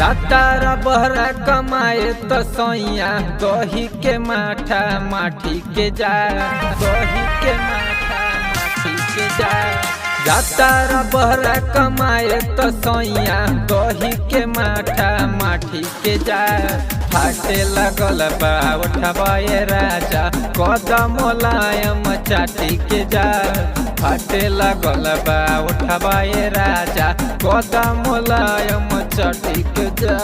जातारा बहरा कमाए तो सैया दही के माठा माठी के जा, दही के माठा माठी के जा। जातारा बहरा कमाए तो सैया दही के माठा माठी के जा। फाटे लगल बा उठबाए राजा कदम मुलायम चाटी के जा। फाटे लगल बा उठबाए राजा कदम मुलायम चाटी के जा।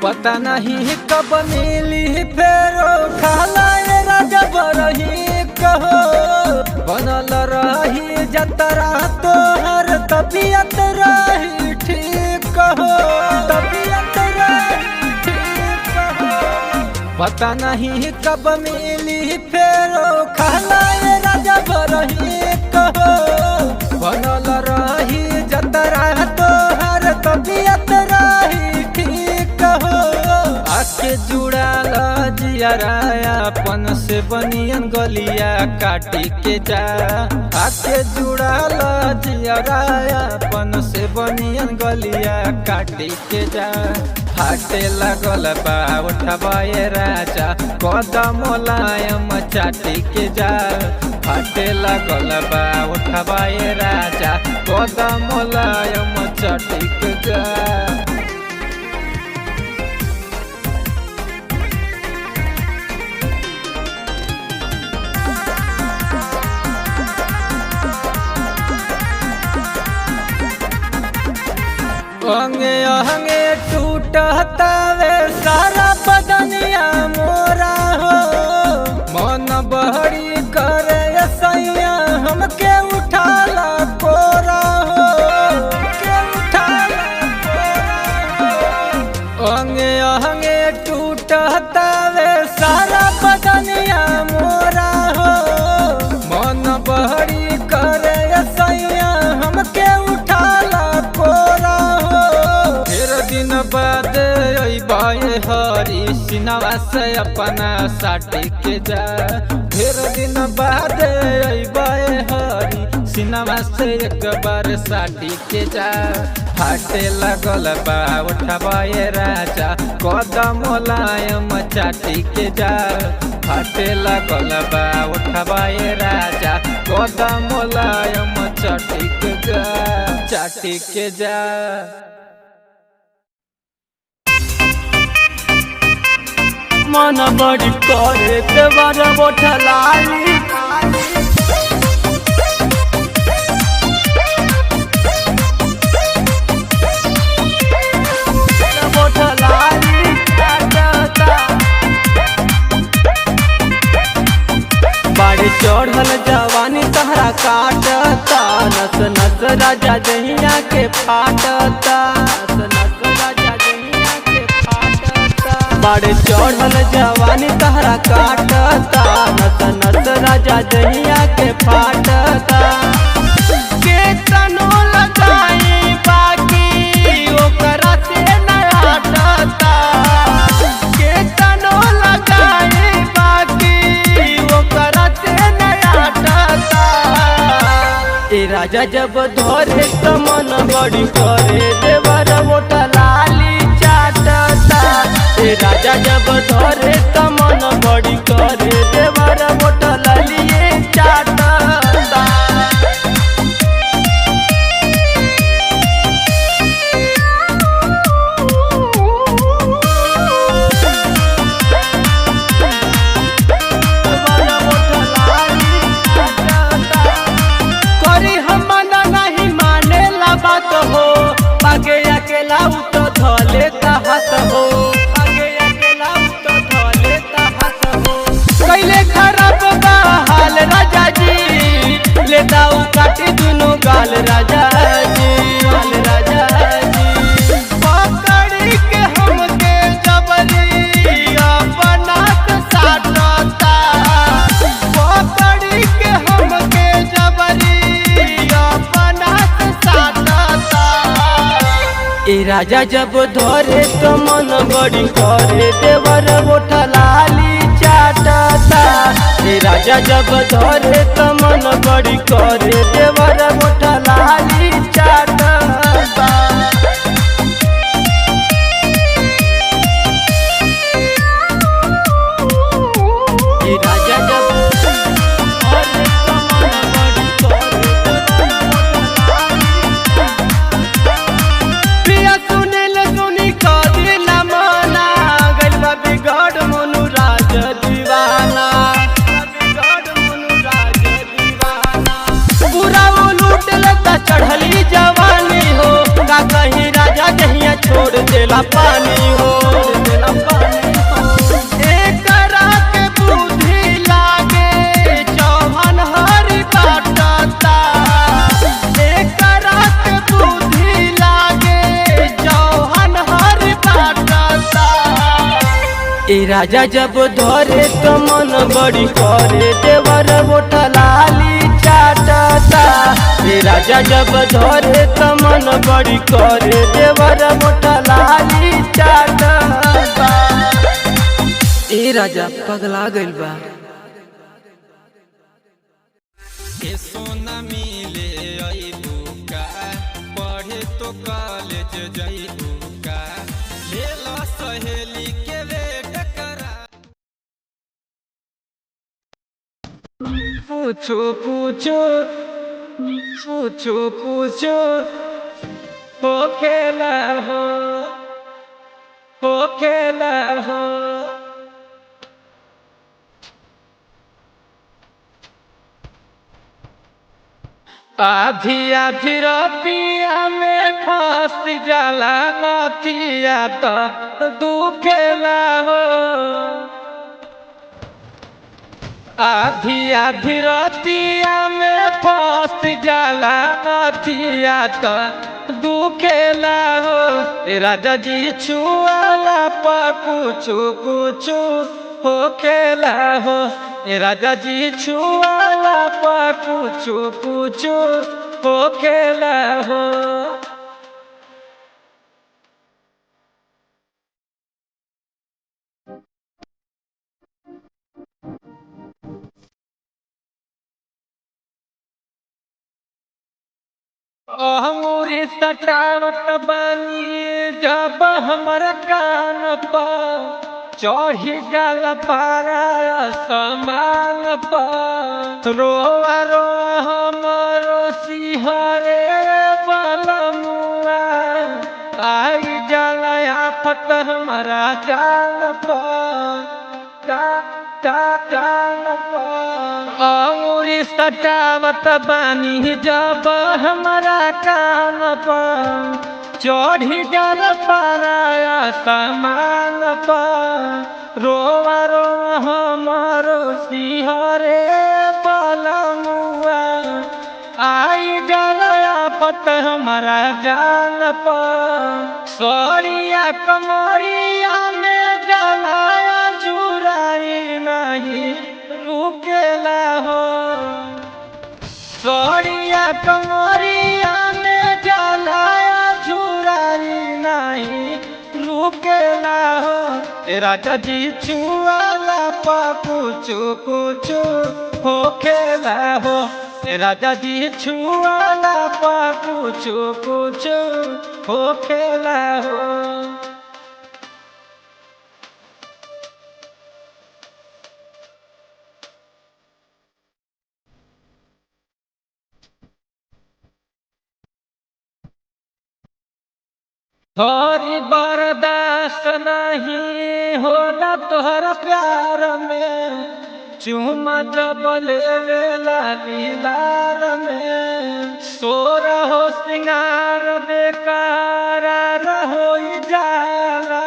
पता नहीं कब मिली फेरो खालाए राजा बरही कहो। बनल रही जतरा तोहर तबीयत रही ठीक कहो, तबीयत रही ठीक कहो। पता नहीं कब मिली फेरो खालाए राजा बरही कहो। बनल रही जतरा तोहर तबीयत रही ठीक कहो। आके जुड़ाल जियराया अपन से बनियन गलिया काटी के जा। आके जुड़ाल जियराया अपन से बनियन गलिया काटी के जा। फाटे लगल बा उठबाए राजा कदम मुलायम चाटी के जा। फाटे लगल बा उठबाए राजा कदम मुलायम चाटी के जा। अंगे अंगे टूटता वे सारा बदनिया मोरा हो। मन बहरी करे सैया हमके उठाला कोरा हो, के उठाला कोरा हो। अंगे अंगे टूटता वे सारा बदनिया मोरा हो। मन बहरी करे सैया हमके उठाला कोरा हो। दिन बाद अइबाए हरी सिनवा से अपना साटी के जा। फिर दिन बाद अइबाए हरी सिनवा से एक बार साटी के जा। फाटे लगल बा उठबाए राजा कदम मुलायम चाटी के जा। फाटे लगल बा उठबाए राजा कदम मुलायम चाटी के जा, चाटी के जा। मन बड़ी करे देवर बोठलाली। बोठलाली बाड़ी चढ़ल जवानी तहरा काटता। नस नस राजा दहिया के फाटता। नस नस राजा दहिया के फाटता। बाड़ी चढ़ल जवानी तहरा काटता। नस नस राजा दहिया के फाटता। के तनो लगाई बाकी ओकरा से न हटता। के तनो लगाई बाकी ओकरा से न हटता। ए राजा जब धरे त मन बड़ी करे देवर बोठलाली चाटता। ए राजा जब धरे त मन बड़ी करे देवर बोठलाली चाटता। करी हम नहीं मानेला बात हो। आगे अकेला तो धले हाथ हो। आगे अकेला तो धले हाथ हो। कैले खराब बा हाल राजा जी। लेता काटी दुनो गाल राजा जी, गाल राजा जी। पकड़ी के हमके जबरी अपना साटता। पकड़ी के हमके जबरी अपना साटता। ए राजा जब धरे तो मन बड़ी करे देवर गोठा लाली चाटता। ए राजा जब धरे तो मन बड़ी करे देवर गोठा लाली चाटता। ए राजा जब धरे तो मन बड़ी करे पिया सुनिल सुनी का दिल माना गइल बा बिगड़ मनु राज दीवाना। पूरा वो लूट लेता चढ़ली जवानी हो का कहीं राजा जहिया छोड़ देला पानी हो। एकरा के बुद्धि लागे चौहान हरि काटता। एकरा के बुद्धि लागे चौहान हरि काटता। ए राजा जब धरे तो मन बड़ी करे देवर गोठा लाली चाटता। ए राजा जब धरे तो मन बड़ी करे देवर गोठा लाली चाटता। ए राजा पगला गइल बा। सोना मिले अइबू का पढ़े तो कॉलेज जइबू का ले लो सहेली के वेट करा। पूछो पूछो पूछो पूछो हो खेला हो खेला हो। आधी आधी रतिया में फंस जाला नथिया तो दुखेला हो। आधी आधी रतिया में फंस जाला नथिया तो दुखेला हो। राजा जी छुआला पा कुछु कुछु हो खेला हो। राजा जी छुआला पा कुछु कुछु हो खेला हो। अंगूरी सटावत बानी जब हमर कान पर चढ़ी गल पारा समान पर रोआ रोआ हमरो सिहरे बलमुआ आई जल आफत हमारा जान पर अंगूरी सटावत बानी जब हमारा कान पर चढ़ी गल पारा समान पर रोआ रोआ हमारो सिहरे बलमुआ आई गल आफत हमारा जान पर। सरिया कमरिया में जलाया जुराई नहीं रुकेला हो। सरिया कमरिया में जलाया जुराई नहीं रुकेला हो। राजा जी छुआला पा कुछु कुछु हो खेला हो। राजा जी छुआला पा कुछु कुछु हो खेला हो। थोड़ी बर्दाश्त नहीं होला तोहरा प्यार में चुमा जब लेवेला दीदार में। सोर हो सिंगार बेकार हो जाला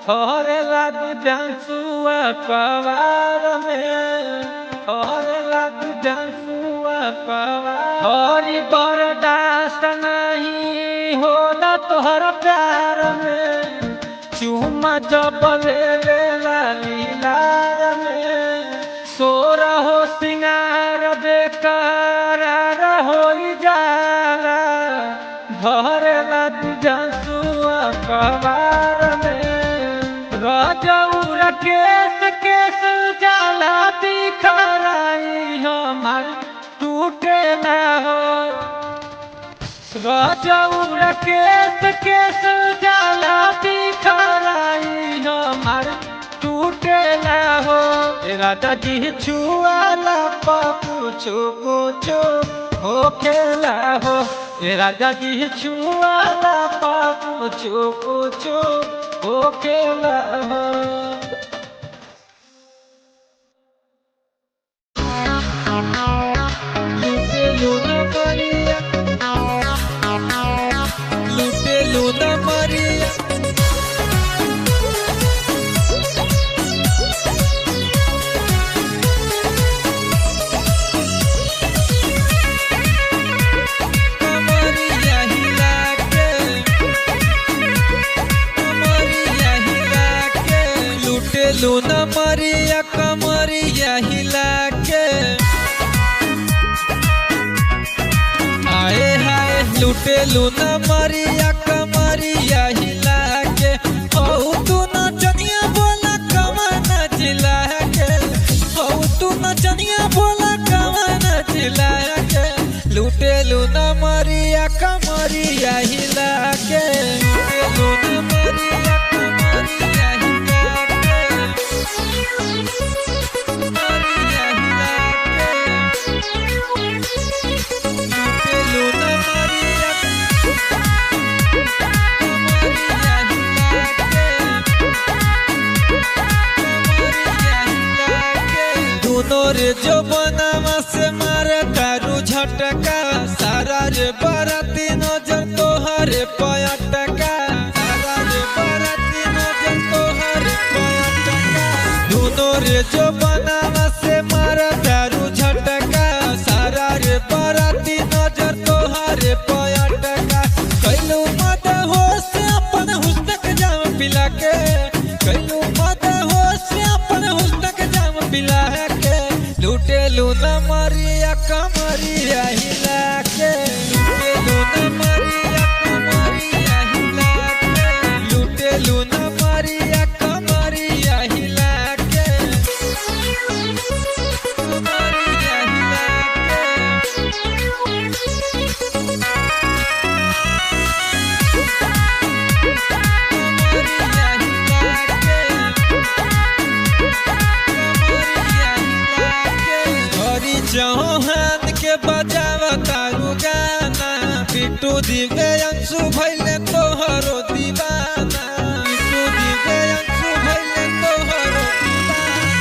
थोरे लग जंसुआ पवार में। थोरे लग जंसुआ पवार थोड़ी बर्दाश्त नहीं होला तोहरा प्यार में चुमा जब लेवेला लीलार में। सोर हो सिंगार बेकार हो जाला भरेला जंसुआ कबार में गजौर केस केस जाला बिखराई हमार टूटे ना हो गजौर केस केस जाला बिखराई हमार टूटे ना हो राजा जी छुआला पूछू पूछू हो खेला हो राजा जी छुआला पूछू पूछू हो खेला हो लूटे लूना मरिया लूना मरिया कमरिया हिला के आए हाय लूटे लूना मरिया कमरिया हिला के ओ तू नचनिया बोला कमना चिल्ला के ओ तू नचनिया बोला कमना चिल्ला के लूटे लूना मरिया कमरिया हिला के लूटे लूना मरिया कमरिया हिला रे जो बनावा से मारे तारू झटका सारा रे बराती नजर तोहरे पयटका सारा रे बराती नजर तोहरे पयटका दोनों रे जो बनावा से मारे तारू झटका सारा रे बराती नजर तोहरे पयटका कैलू मत हो से अपन हुस्न के जाम पिला के कैलू मत हो से अपन हुस्न के जाम पिला के लूटे लूना मरिया कमरिया हिला के लूटे लूना मरिया कमरिया हिला के लूटे लूना मरिया कमरिया हिला के कमरिया हिला चौहान के बजावा तारू गाना बिट्टू दिवे अंशु भैले तोहरो दीवाना बिट्टू दिवे अंशु भैले तोहरो दीवाना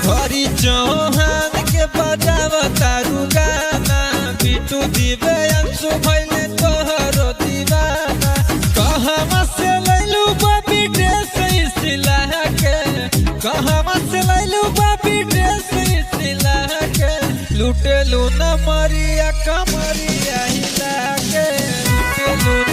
हरी चौहान के बजावा तारू गाना बिट्टू दिवे अंशु भैले तोहरो दीवाना कहवा से लैलू बाबी ड्रेस सिला के कहवा से लैलू बाबी ड्रेस सिला के लूटे लूना मरिया कमरिया हिला के लूटे लूना